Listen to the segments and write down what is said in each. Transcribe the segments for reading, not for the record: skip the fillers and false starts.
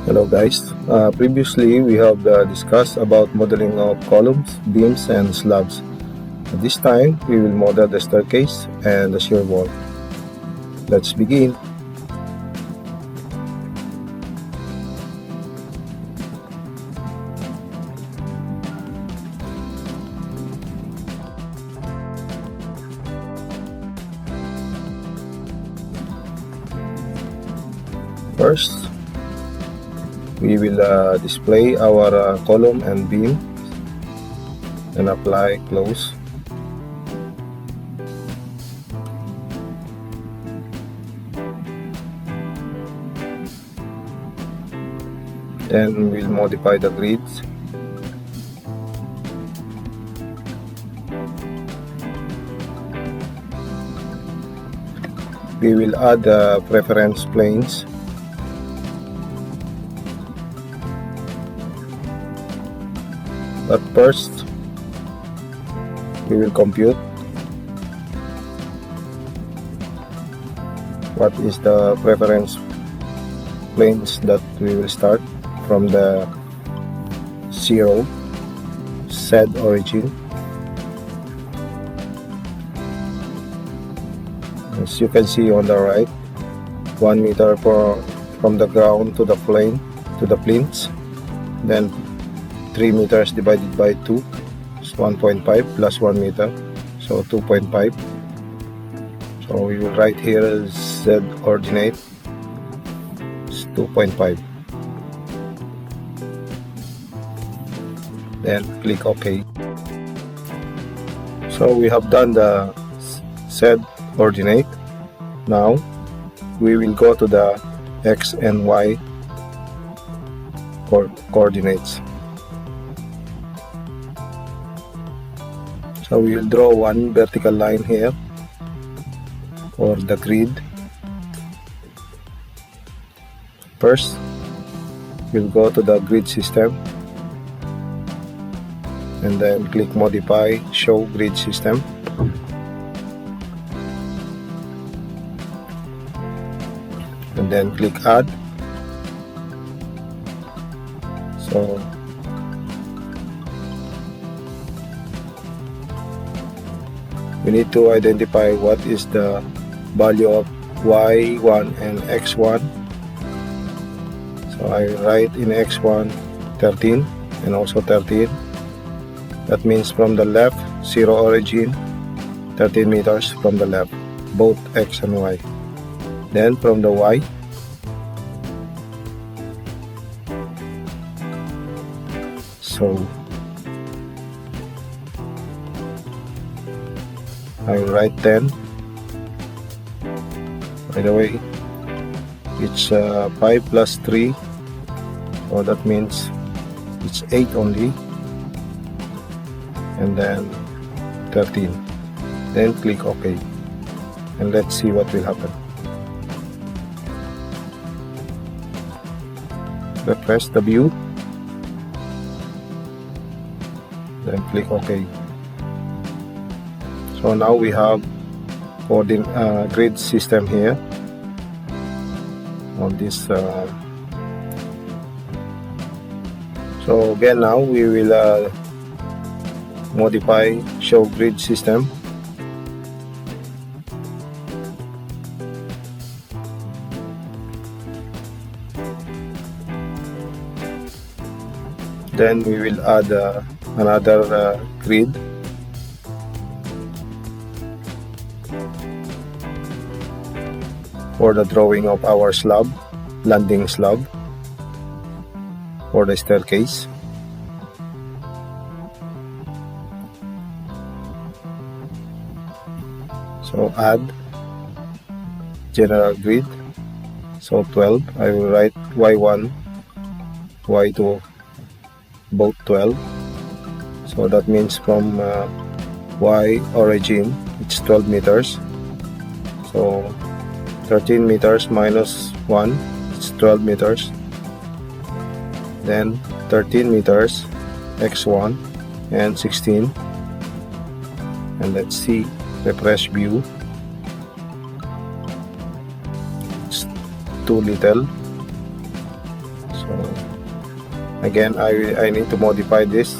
Hello guys, previously we have discussed about modeling of columns, beams and slabs. This time we will model the staircase and the shear wall. Let's begin. First, we will display our column and beam and apply close. Then we'll modify the grids. We will add the preference planes. But first, we will compute what is the preference planes that we will start from the 0 Z origin. As you can see on the right, 1 meter from the ground to the plane to the plinths, then 3 meters divided by 2 is 1.5 plus 1 meter, so 2.5. So we will write here Z ordinate is 2.5. Then click OK. So we have done the Z ordinate. Now we will go to the X and Y coordinates. So we will draw one vertical line here for the grid. First, we'll go to the grid system and then click modify, show grid system. And then click add. So we need to identify what is the value of y1 and x1. So I write in x1 13 and also 13. That means from the left 0 origin 13 meters from the left, both x and y. Then from the y, so I will write 10. By the way, it's 5 plus 3, so that means it's 8 only, and then 13. Then click OK, and let's see what will happen. Refresh the view, then click OK. So now we have grid system here on this. So again, now we will modify show grid system. Then we will add another grid. For the drawing of our slab, landing slab for the staircase. So add general grid, so 12. I will write y1, y2 both 12, so that means from y origin it's 12 meters, so 13 meters minus 1, it's 12 meters. Then 13 meters, x1 and 16. And let's see, refresh view. It's too little. So Again, I need to modify this.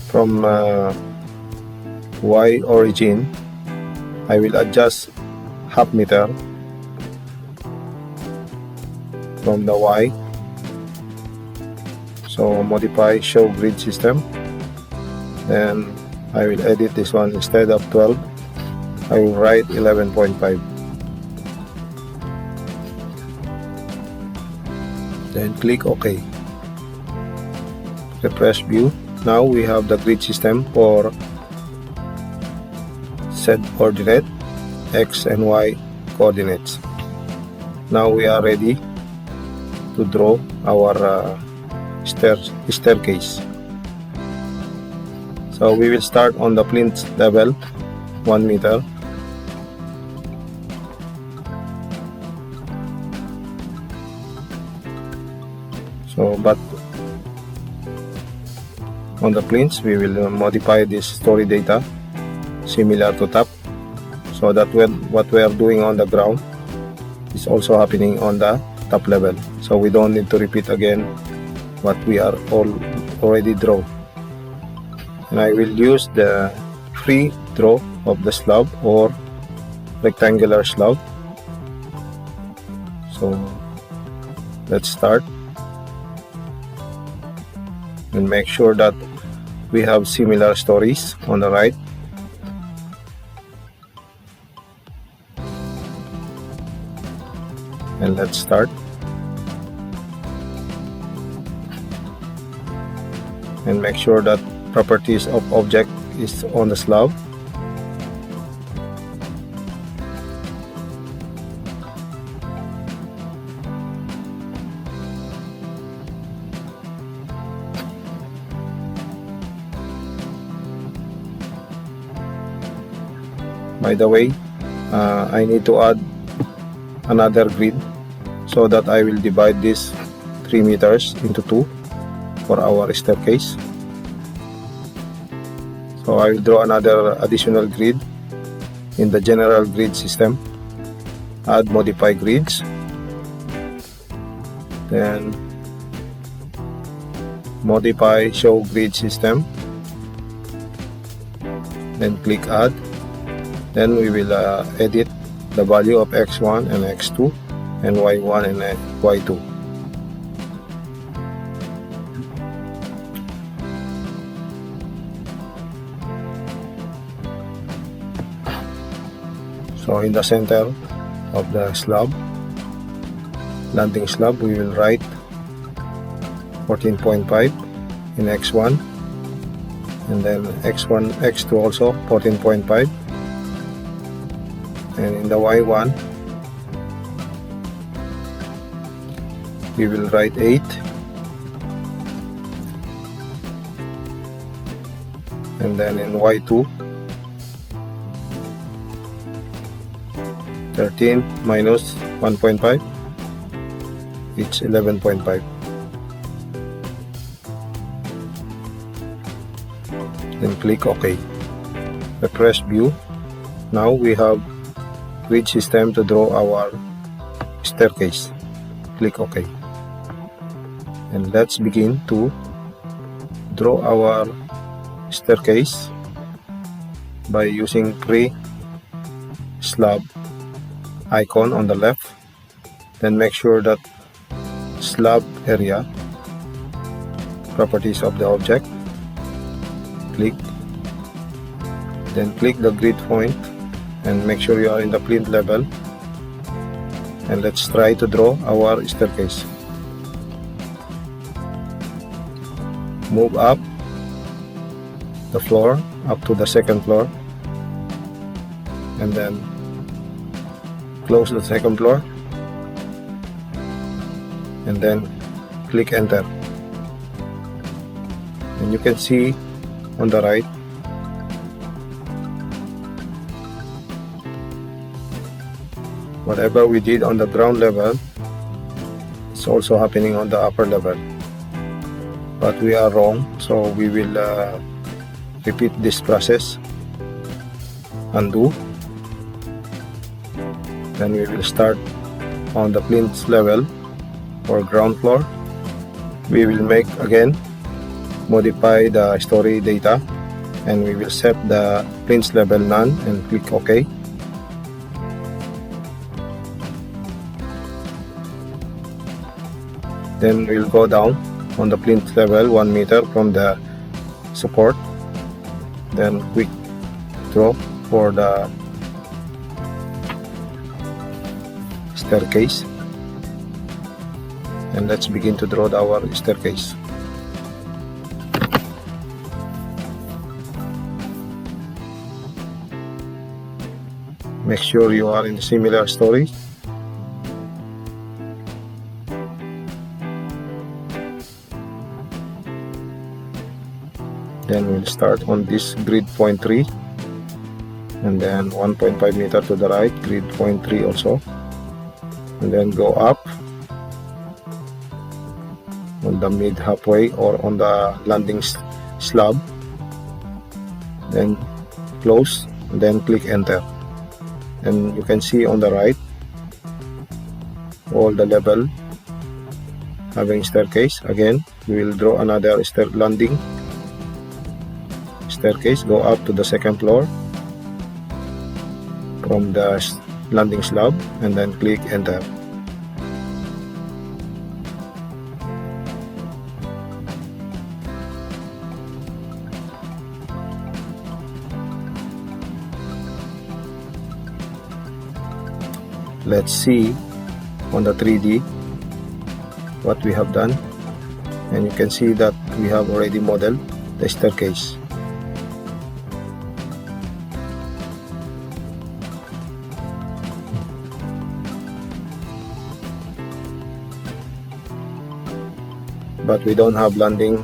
From Y origin, I will adjust half meter from the Y. So modify show grid system, and I will edit this one. Instead of 12, I will write 11.5. Then click OK. Refresh view. Now we have the grid system for Z coordinate, X and Y coordinates. Now we are ready to draw our staircase. So we will start on the plinth level, 1 meter. But on the plinths we will modify this story data similar to top, so that when what we are doing on the ground is also happening on the top level, so we don't need to repeat again what we are already draw. And I will use the free draw of the slab or rectangular slab. So let's start, and make sure that we have similar stories on the right. And let's start. And make sure that properties of object is on the slab. By the way, I need to add another grid, so that I will divide this 3 meters into 2 for our staircase. So I will draw another additional grid in the general grid system. Add modify grids, then modify show grid system, then click add. Then we will edit the value of x1 and x2 and y1 and y2. So in the center of the slab, landing slab, we will write 14.5 in x1, and then x1, x2 also 14.5. And in the y1 we will write 8, and then in y2 13 minus 1.5, it's 11.5. Then click OK. Refresh view. Now we have grid system to draw our staircase. Click OK. And let's begin to draw our staircase by using pre-slab icon on the left. Then make sure that slab area, properties of the object, click. Then click the grid point and make sure you are in the plinth level, and let's try to draw our staircase. Move up the floor up to the second floor, and then close the second floor, and then click enter. And you can see on the right whatever we did on the ground level, it's also happening on the upper level, but we are wrong, so we will repeat this process. Undo. Then we will start on the plinth level or ground floor. We will make again, modify the story data, and we will set the plinth level none and click OK. Then we will go down on the plinth level 1 meter from the support. Then quick draw for the staircase, and let's begin to draw our staircase. Make sure you are in similar story. Then we'll start on this grid point 3, and then 1.5 meter to the right, grid point 3 also, and then go up on the mid halfway or on the landing slab, then close, and then click enter. And you can see on the right all the level having staircase. Again, we will draw another landing staircase, go up to the second floor from the landing slab, and then click enter. Let's see on the 3D what we have done, and you can see that we have already modeled the staircase. But we don't have landing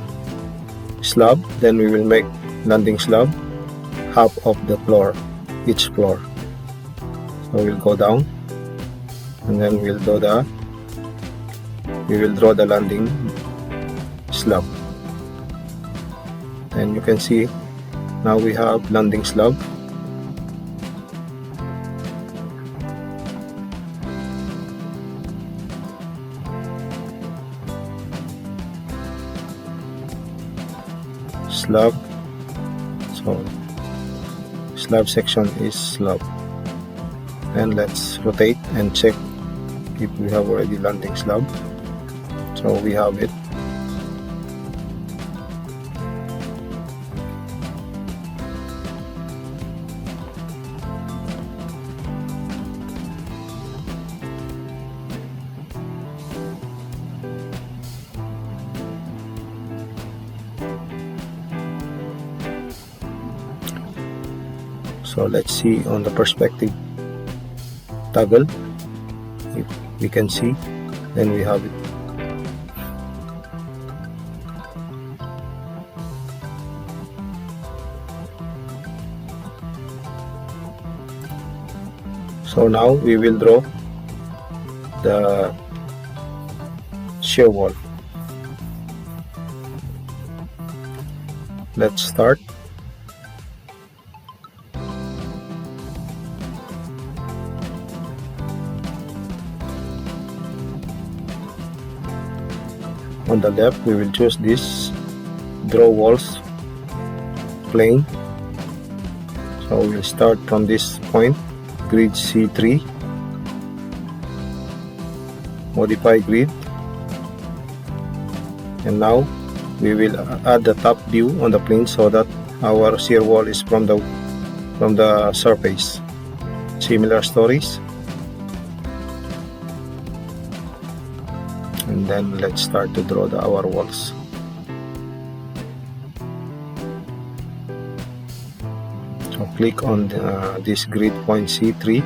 slab, then we will make landing slab half of the floor, each floor. So we'll go down, and then we will draw the landing slab. And you can see now we have landing slab. Slab, so slab section is slab. And let's rotate and check if we have already landing slab. So we have it. So let's see on the perspective toggle if we can see, then we have it. So now we will draw the shear wall. Let's start. On the left, we will choose this draw walls plane. So we will start from this point, grid C3, modify grid, and now we will add the top view on the plane so that our shear wall is from the surface. Similar stories. And then let's start to draw our walls. So click on this grid point C3.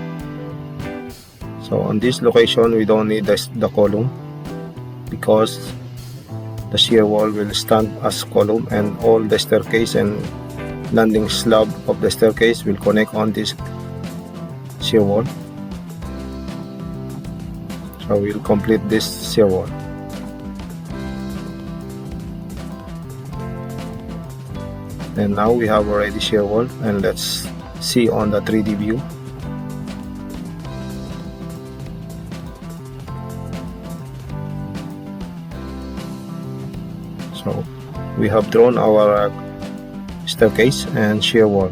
So on this location we don't need the column, because the shear wall will stand as column, and all the staircase and landing slab of the staircase will connect on this shear wall. So we'll complete this shear wall. And now we have already shear wall, and let's see on the 3D view. So we have drawn our staircase and shear wall.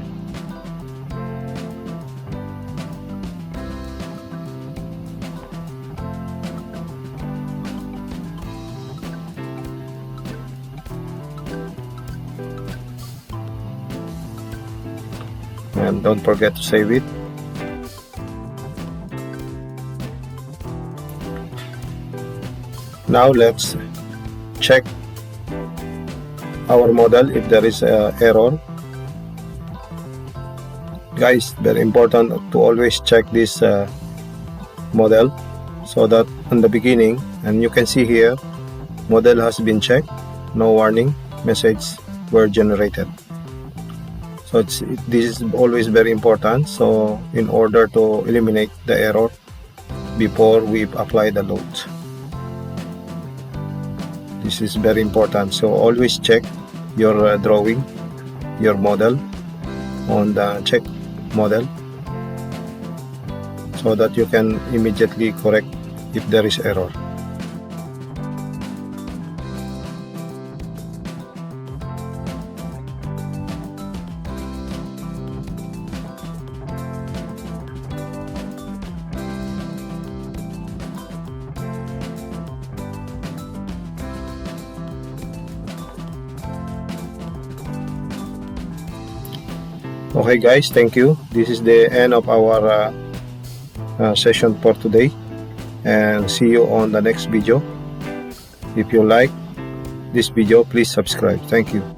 And don't forget to save it. Now let's check our model if there is an error. Guys, very important to always check this model, so that in the beginning, and you can see here, model has been checked, no warning message were generated. So this is always very important, so in order to eliminate the error before we apply the loads. This is very important, so always check your drawing, your model on the check model, so that you can immediately correct if there is error. Okay guys, thank you. This is the end of our session for today, and see you on the next video. If you like this video, please subscribe. Thank you.